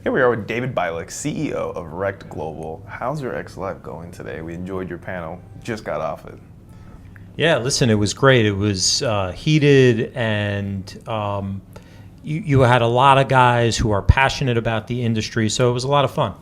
Here we are with David Bialek, CEO of ReKTGlobal. How's your XLIVE going today? We enjoyed your panel. Just got off it. Yeah, listen, it was great. It was heated, and you had a lot of guys who are passionate about the industry, so it was a lot of fun.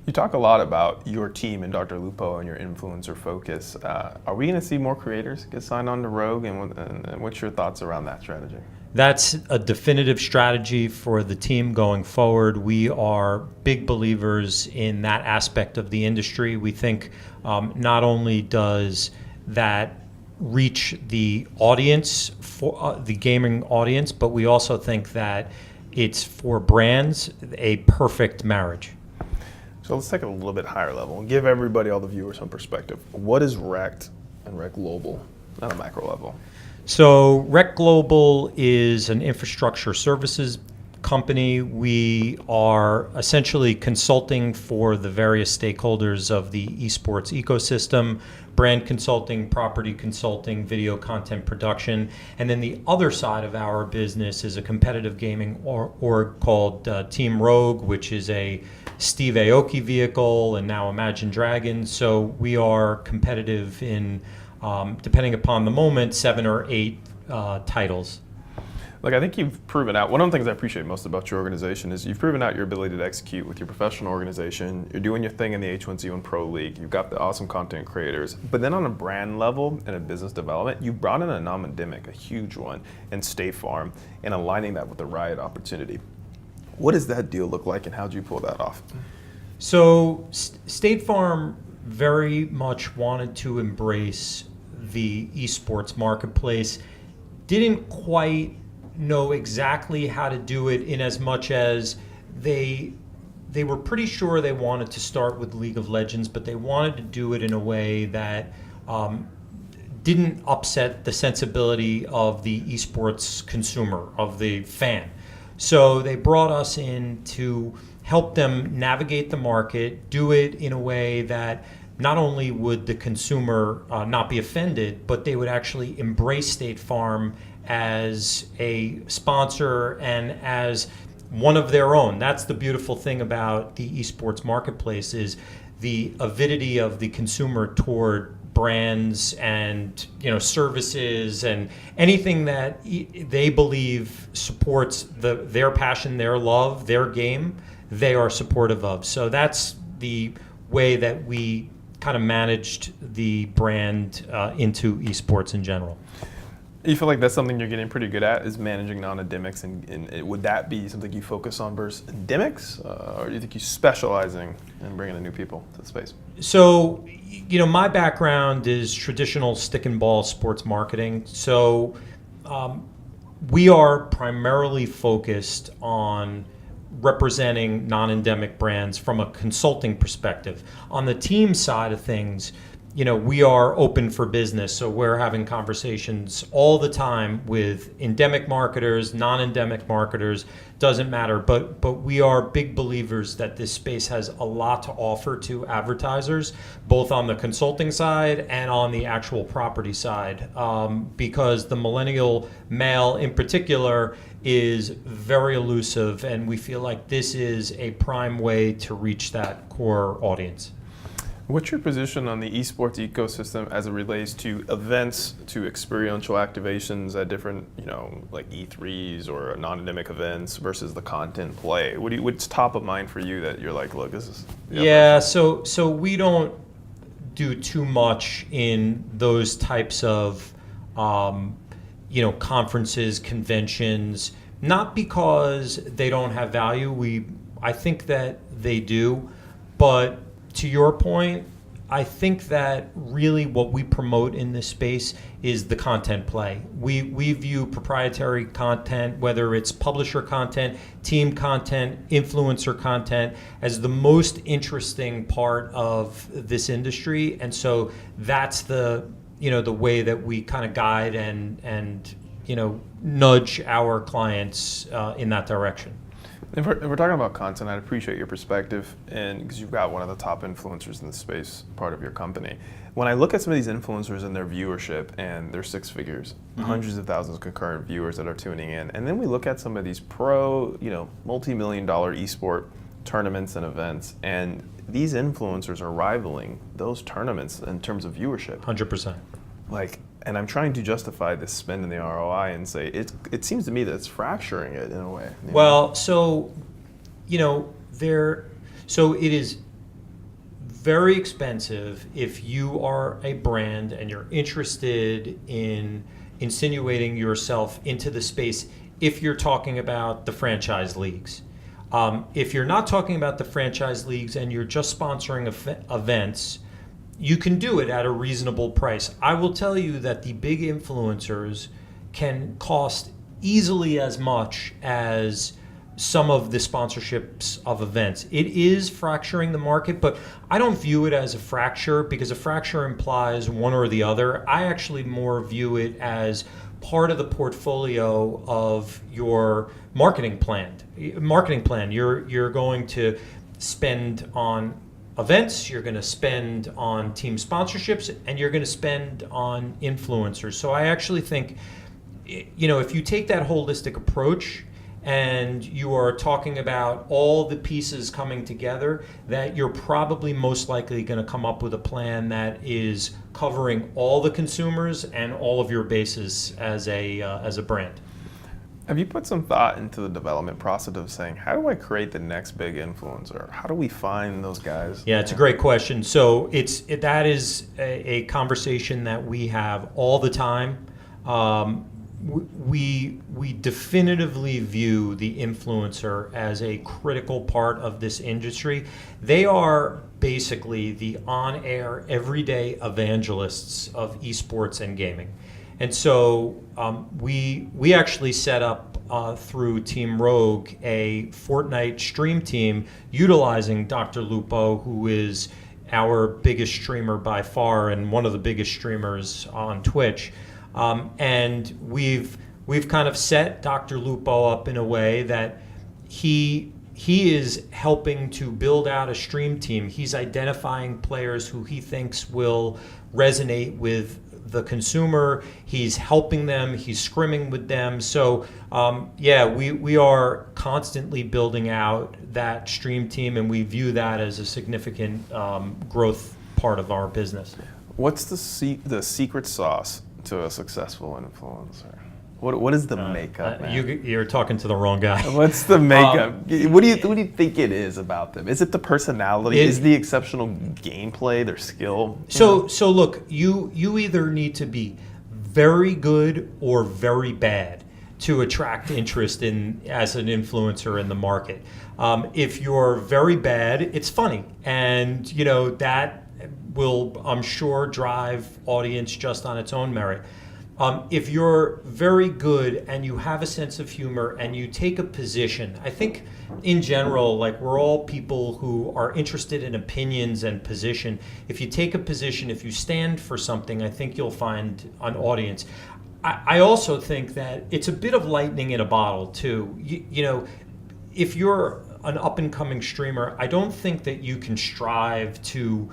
You talk a lot about your team and Dr. Lupo and your influencer focus. Are we going to see more creators get signed on to Rogue, and what's your thoughts around that strategy? That's a definitive strategy for the team going forward. We are big believers in that aspect of the industry. We think not only does that reach the audience, for the gaming audience, but we also think that it's for brands a perfect marriage. So let's take it a little bit higher level and give everybody, all the viewers, some perspective. What is ReKT and ReKTGlobal on a macro level? So ReKTGlobal is an infrastructure services company. We are essentially consulting for the various stakeholders of the esports ecosystem: brand consulting, property consulting, video content production. And then the other side of our business is a competitive gaming org called Team Rogue, which is a Steve Aoki vehicle and now Imagine Dragons. So we are competitive in, depending upon the moment, 7 or 8 titles. Look, I think you've proven out, one of the things I appreciate most about your organization is you've proven out your ability to execute with your professional organization. You're doing your thing in the H1Z1 Pro League. You've got the awesome content creators. But then on a brand level and a business development, you brought in a NonEndemic, a huge one, and State Farm, and aligning that with the Riot opportunity. What does that deal look like, and how did you pull that off? So State Farm very much wanted to embrace the esports marketplace. Didn't quite know exactly how to do it, in as much as they were pretty sure they wanted to start with League of Legends, but they wanted to do it in a way that didn't upset the sensibility of the esports consumer, of the fan. So they brought us in to help them navigate the market, do it in a way that not only would the consumer not be offended, but they would actually embrace State Farm as a sponsor and as one of their own. That's the beautiful thing about the esports marketplace, is the avidity of the consumer toward brands and services and anything that they believe supports their passion, their love, their game, they are supportive of. So that's the way that we kind of managed the brand into esports in general. You feel like that's something you're getting pretty good at, is managing non-endemics, and would that be something you focus on versus endemics, or do you think you're specializing in bringing in new people to the space? So, my background is traditional stick and ball sports marketing. So we are primarily focused on representing non-endemic brands from a consulting perspective. On the team side of things, we are open for business, so we're having conversations all the time with endemic marketers, non-endemic marketers, doesn't matter. But we are big believers that this space has a lot to offer to advertisers, both on the consulting side and on the actual property side, because the millennial male in particular is very elusive, and we feel like this is a prime way to reach that core audience. What's your position on the esports ecosystem as it relates to events, to experiential activations at different, like E3s or non-endemic events versus the content play? What's top of mind for you that you're like, look, this is... Yeah, so we don't do too much in those types of, conferences, conventions, not because they don't have value. I think that they do, but to your point, I think that really what we promote in this space is the content play. We view proprietary content, whether it's publisher content, team content, influencer content, as the most interesting part of this industry. And so that's the way that we kind of guide and nudge our clients in that direction. If we're talking about content, I'd appreciate your perspective, and because you've got one of the top influencers in the space, part of your company. When I look at some of these influencers and their viewership, and their six figures, hundreds of thousands of concurrent viewers that are tuning in, and then we look at some of these multi-million-dollar esport tournaments and events, and these influencers are rivaling those tournaments in terms of viewership. 100%. And I'm trying to justify this spend in the ROI and say it seems to me that it's fracturing it in a way. Well, so it is very expensive if you are a brand and you're interested in insinuating yourself into the space. If you're talking about the franchise leagues, if you're not talking about the franchise leagues and you're just sponsoring events, you can do it at a reasonable price. I will tell you that the big influencers can cost easily as much as some of the sponsorships of events. It is fracturing the market, but I don't view it as a fracture because a fracture implies one or the other. I actually more view it as part of the portfolio of your marketing plan. You're going to spend on events, you're going to spend on team sponsorships, and you're going to spend on influencers. So I actually think, if you take that holistic approach and you are talking about all the pieces coming together, that you're probably most likely going to come up with a plan that is covering all the consumers and all of your bases as a brand. Have you put some thought into the development process of saying, how do I create the next big influencer? How do we find those guys? Yeah, it's a great question. So that is a conversation that we have all the time. We definitively view the influencer as a critical part of this industry. They are basically the on-air, everyday evangelists of esports and gaming. And so we actually set up through Team Rogue a Fortnite stream team utilizing Dr. Lupo, who is our biggest streamer by far and one of the biggest streamers on Twitch. And we've kind of set Dr. Lupo up in a way that he is helping to build out a stream team. He's identifying players who he thinks will resonate with the consumer. He's helping them. He's scrimming with them. So we are constantly building out that stream team, and we view that as a significant growth part of our business. What's the secret sauce to a successful influencer? What is the makeup, man? You're talking to the wrong guy. What's the makeup? What do you think it is about them? Is it the personality? Is the exceptional gameplay, their skill? So look, you either need to be very good or very bad to attract interest as an influencer in the market. If you're very bad, it's funny, and that will, I'm sure, drive audience just on its own merit. If you're very good and you have a sense of humor and you take a position, I think in general, we're all people who are interested in opinions and position. If you take a position, if you stand for something, I think you'll find an audience. I also think that it's a bit of lightning in a bottle too. If you're an up-and-coming streamer, I don't think that you can strive to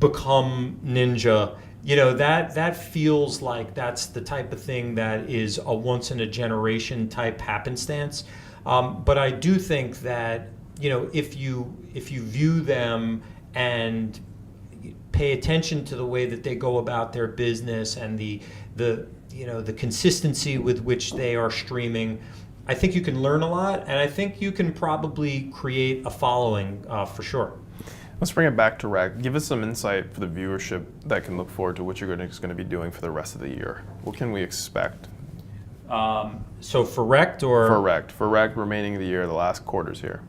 become ninja. That feels like that's the type of thing that is a once-in-a-generation type happenstance. But I do think that if you view them and pay attention to the way that they go about their business and the consistency with which they are streaming, I think you can learn a lot, and I think you can probably create a following for sure. Let's bring it back to REK. Give us some insight for the viewership that can look forward to what you're going to be doing for the rest of the year. What can we expect? So for REK or? For REK remaining of the year, the last quarters here.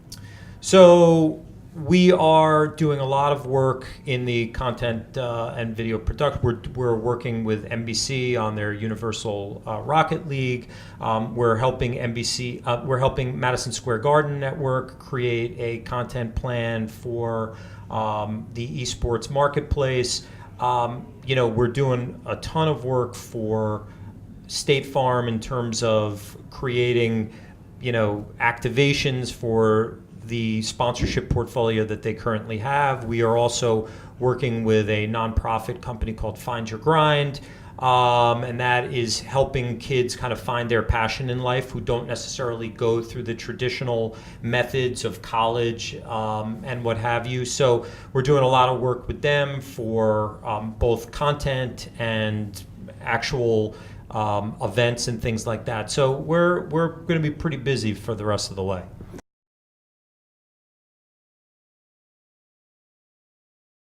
So we are doing a lot of work in the content and video production. We're working with NBC on their Universal Rocket League. We're helping NBC. We're helping Madison Square Garden Network create a content plan for the esports marketplace. We're doing a ton of work for State Farm in terms of creating activations for the sponsorship portfolio that they currently have. We are also working with a nonprofit company called Find Your Grind, and that is helping kids kind of find their passion in life who don't necessarily go through the traditional methods of college and what have you. So we're doing a lot of work with them for both content and actual events and things like that. So we're going to be pretty busy for the rest of the way.